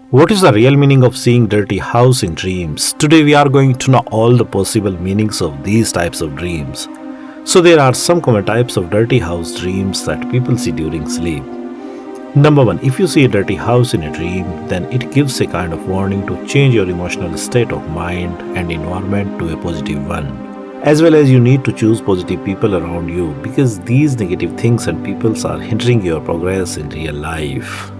What is the real meaning of seeing dirty house in dreams? Today we are going to know all the possible meanings of these types of dreams. So there are some common types of dirty house dreams that people see during sleep. Number 1, if you see a dirty house in a dream, then it gives a kind of warning to change your emotional state of mind and environment to a positive one. As well as you need to choose positive people around you because these negative things and peoples are hindering your progress in real life.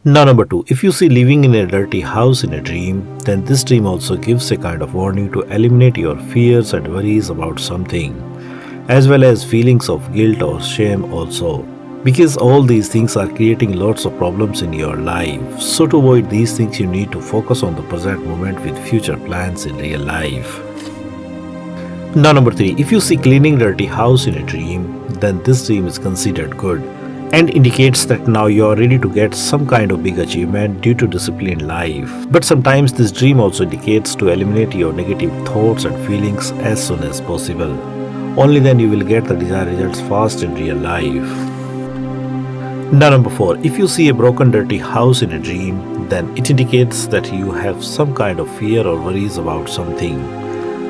Now, number 2, if you see living in a dirty house in a dream, then this dream also gives a kind of warning to eliminate your fears and worries about something, as well as feelings of guilt or shame also. Because all these things are creating lots of problems in your life. So, to avoid these things, you need to focus on the present moment with future plans in real life. Now, number 3, if you see cleaning dirty house in a dream, then this dream is considered good and indicates that now you are ready to get some kind of big achievement due to discipline in life. But sometimes this dream also indicates to eliminate your negative thoughts and feelings as soon as possible. Only then you will get the desired results fast in real life. Now, number 4, if you see a broken dirty house in a dream, then it indicates that you have some kind of fear or worries about something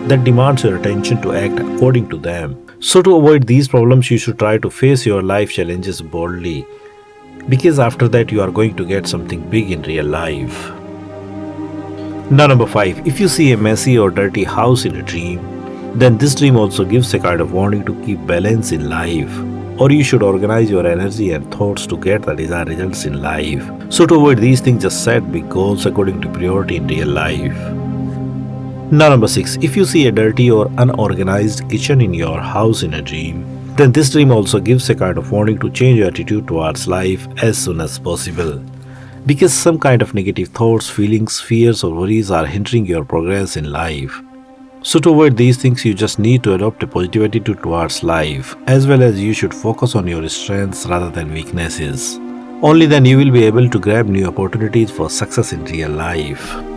that demands your attention to act according to them. So, to avoid these problems, you should try to face your life challenges boldly because after that, you are going to get something big in real life. Now, number 5, if you see a messy or dirty house in a dream, then this dream also gives a kind of warning to keep balance in life, or you should organize your energy and thoughts to get the desired results in life. So, to avoid these things, just set big goals according to priority in real life. Now, number 6, if you see a dirty or unorganized kitchen in your house in a dream, then this dream also gives a kind of warning to change your attitude towards life as soon as possible. Because some kind of negative thoughts, feelings, fears, or worries are hindering your progress in life. So, to avoid these things, you just need to adopt a positive attitude towards life, as well as you should focus on your strengths rather than weaknesses. Only then you will be able to grab new opportunities for success in real life.